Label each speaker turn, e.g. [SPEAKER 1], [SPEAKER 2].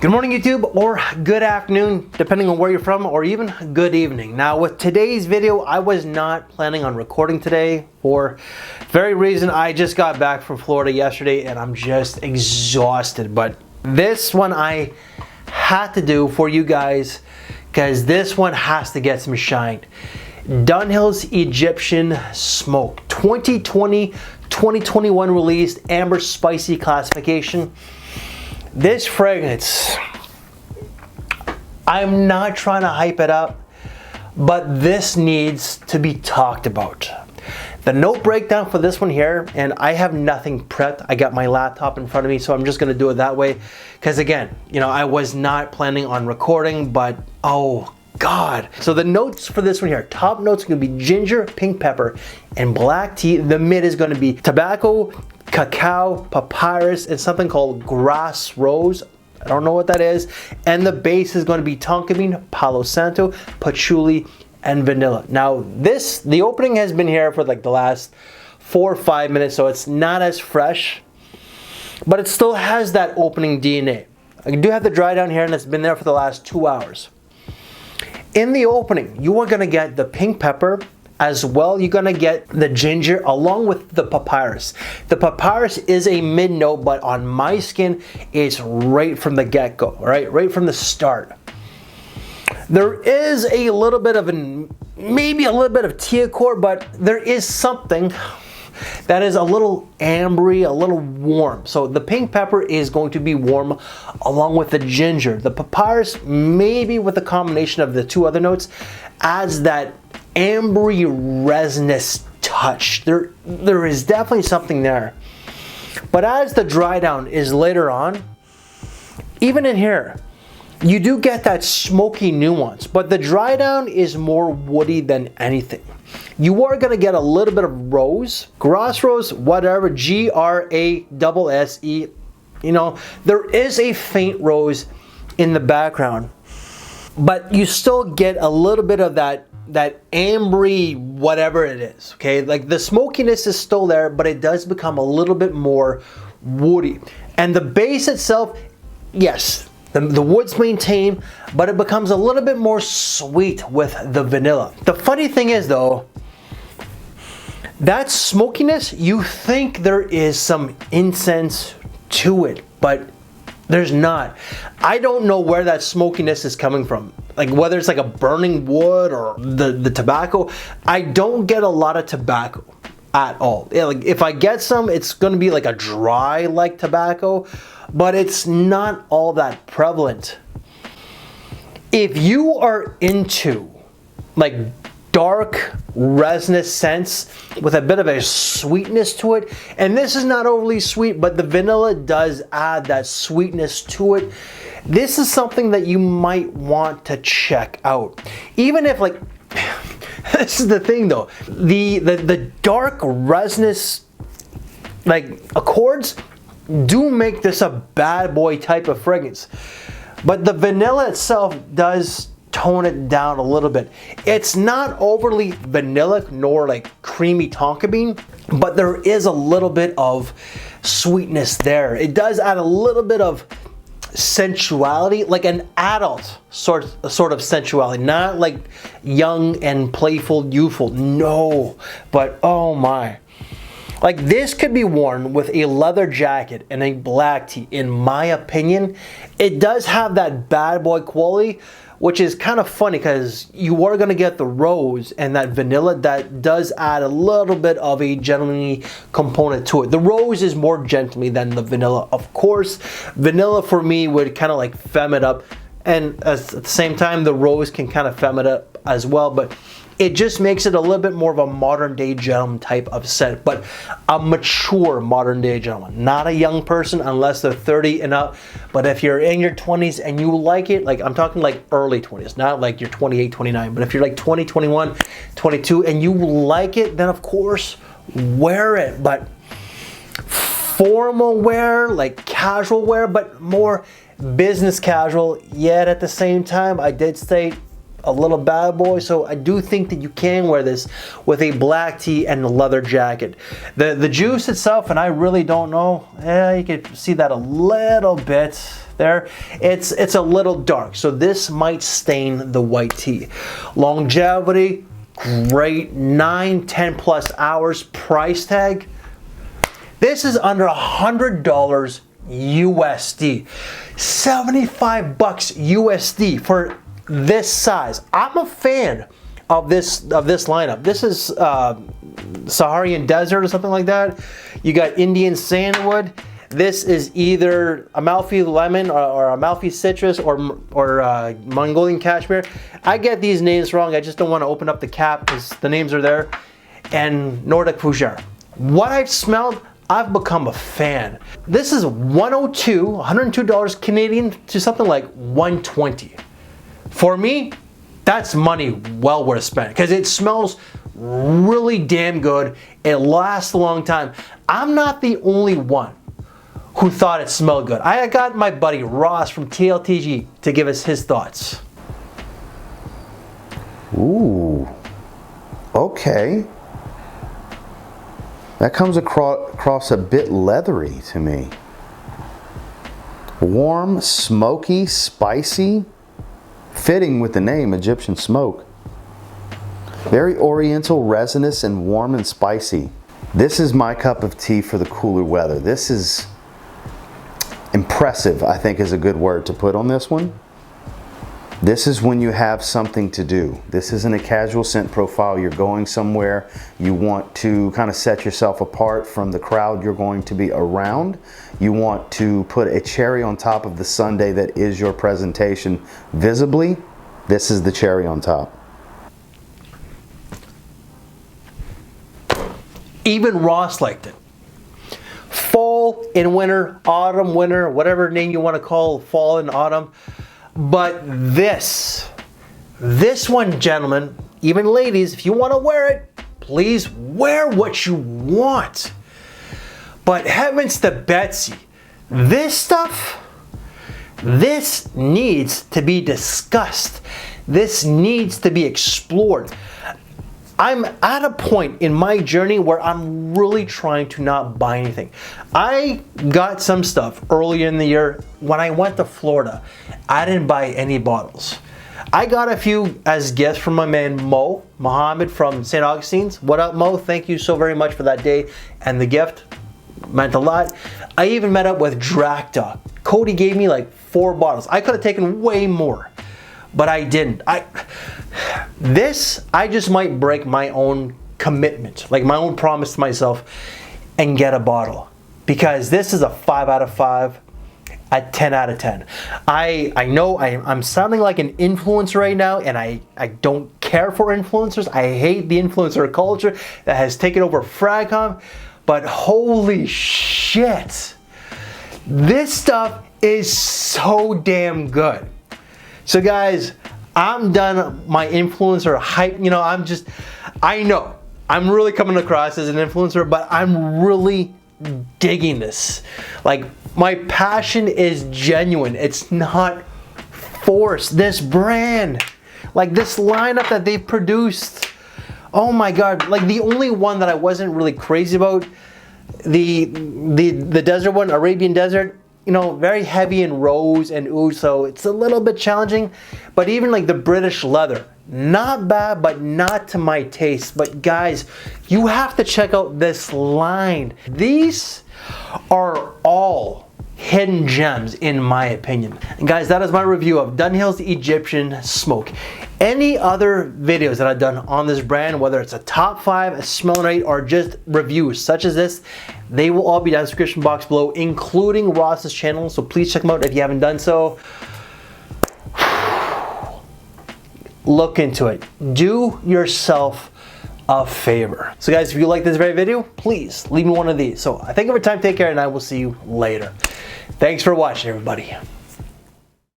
[SPEAKER 1] Good morning, YouTube, or good afternoon, depending on where you're from, or even good evening. Now, with today's video, I was not planning on recording today for the very reason I just got back from Florida yesterday and I'm just exhausted. But this one I had to do for you guys because this one has to get some shine. Dunhill's Egyptian Smoke, 2020-2021 released amber spicy classification. This fragrance, I'm not trying to hype it up, but this needs to be talked about. The note breakdown for this one here, and I have nothing prepped. I got my laptop in front of me, so I'm just gonna do it that way. Because again, you know, I was not planning on recording, but oh God. So the notes for this one here, top notes are gonna be ginger, pink pepper, and black tea. The mid is gonna be tobacco, cacao, papyrus, and something called grass rose. I don't know what that is. And the base is going to be tonka bean, palo santo, patchouli, and vanilla. Now the opening has been here for like the last 4 or 5 minutes, so it's not as fresh, but it still has that opening DNA. I do have the dry down here, and it's been there for the last 2 hours. In the opening, you are going to get the pink pepper. As well, you're gonna get the ginger along with the papyrus. The papyrus is a mid note, but on my skin, it's right from the get-go, right from the start. There is a little bit of maybe a little bit of tea accord, but there is something that is a little ambery, a little warm. So the pink pepper is going to be warm along with the ginger. The papyrus, maybe with a combination of the two other notes, adds that ambery resinous touch. There is definitely something there. But as the dry down is later on, even in here, you do get that smoky nuance, but the dry down is more woody than anything. You are gonna get a little bit of rose, grass rose, whatever, G-R-A-S-S-E. You know, there is a faint rose in the background, but you still get a little bit of that ambery whatever it is, okay? Like the smokiness is still there, but it does become a little bit more woody. And the base itself, yes, the wood's maintained, but it becomes a little bit more sweet with the vanilla. The funny thing is though, that smokiness, you think there is some incense to it, but there's not. I don't know where that smokiness is coming from. Like whether it's like a burning wood or the tobacco. I don't get a lot of tobacco at all. Yeah, like if I get some, it's gonna be like a dry like tobacco, but it's not all that prevalent. If you are into like dark resinous scents with a bit of a sweetness to it, and this is not overly sweet, but the vanilla does add that sweetness to it, this is something that you might want to check out. Even if like this is the thing though, the dark resinous like accords do make this a bad boy type of fragrance, but the vanilla itself does tone it down a little bit. It's not overly vanillic nor like creamy tonka bean, but there is a little bit of sweetness there. It does add a little bit of sensuality, like an adult sort of sensuality, not like young and playful, youthful. No, but oh my. Like this could be worn with a leather jacket and a black tee. In my opinion, it does have that bad boy quality, which is kind of funny because you are going to get the rose and that vanilla that does add a little bit of a gentlemanly component to it. The rose is more gentlemanly than the vanilla. Of course, vanilla for me would kind of like femme it up, and at the same time the rose can kind of femme it up as well, but it just makes it a little bit more of a modern day gentleman type of scent, but a mature modern day gentleman, not a young person unless they're 30 and up. But if you're in your 20s and you like it, like I'm talking like early 20s, not like you're 28, 29, but if you're like 20, 21, 22 and you like it, then of course wear it. But formal wear, like casual wear, but more business casual, yet at the same time I did state a little bad boy, so I do think that you can wear this with a black tee and a leather jacket. The juice itself, and I really don't know, you can see that a little bit, there, it's a little dark. So this might stain the white tea. Longevity, great, 9-10+ hours. Price tag, this is under $100 USD. 75 bucks USD for this size. I'm a fan of this lineup. This is Saharan Desert or something like that. You got Indian Sandalwood. This is either Amalfi Lemon or Amalfi Citrus or Mongolian Cashmere. I get these names wrong. I just don't want to open up the cap because the names are there. And Nordic Fougere. What I've smelled, I've become a fan. This is $102 Canadian to something like $120. For me, that's money well worth spent because it smells really damn good. It lasts a long time. I'm not the only one who thought it smelled good. I got my buddy Ross from TLTG to give us his thoughts.
[SPEAKER 2] Ooh, okay. That comes across a bit leathery to me. Warm, smoky, spicy, fitting with the name Egyptian smoke. Very oriental, resinous, and warm and spicy. This is my cup of tea for the cooler weather. This is impressive, I think is a good word to put on this one. This is when you have something to do. This isn't a casual scent profile. You're going somewhere. You want to kind of set yourself apart from the crowd you're going to be around. You want to put a cherry on top of the sundae that is your presentation visibly. This is the cherry on top.
[SPEAKER 1] Even Ross liked it. Fall and winter, autumn, winter, whatever name you want to call fall and autumn. But this one, gentlemen, even ladies, if you want to wear it, please wear what you want. But heavens to Betsy, this stuff, this needs to be discussed. This needs to be explored. I'm at a point in my journey where I'm really trying to not buy anything. I got some stuff earlier in the year when I went to Florida. I didn't buy any bottles. I got a few as gifts from my man Mo Mohammed from St. Augustine's. What up, Mo? Thank you so very much for that day and the gift. Meant a lot. I even met up with Drakta. Cody gave me like 4 bottles. I could have taken way more, but I didn't. I just might break my own commitment, like my own promise to myself, and get a bottle, because this is a 5 out of 5, a 10 out of 10. I know I'm sounding like an influencer right now, and I don't care for influencers. I hate the influencer culture that has taken over Fragcom, but holy shit, this stuff is so damn good. So guys, I'm done my influencer hype. You know, I know I'm really coming across as an influencer, but I'm really digging this. Like, my passion is genuine. It's not forced. This brand, like this lineup that they've produced, oh my God. Like, the only one that I wasn't really crazy about, the desert one, Arabian Desert, you know, very heavy in rose and oud, so it's a little bit challenging. But even like the British leather, not bad, but not to my taste. But guys, you have to check out this line. These are all hidden gems in my opinion. And guys, that is my review of Dunhill's Egyptian Smoke. Any other videos that I've done on this brand, whether it's a top 5, a smell rate, or just reviews such as this, they will all be down in the description box below, including Ross's channel, so please check them out if you haven't done so. Look into it. Do yourself a favor. So guys, if you like this very video, please leave me one of these. So I thank you for your time, take care, and I will see you later. Thanks for watching, everybody.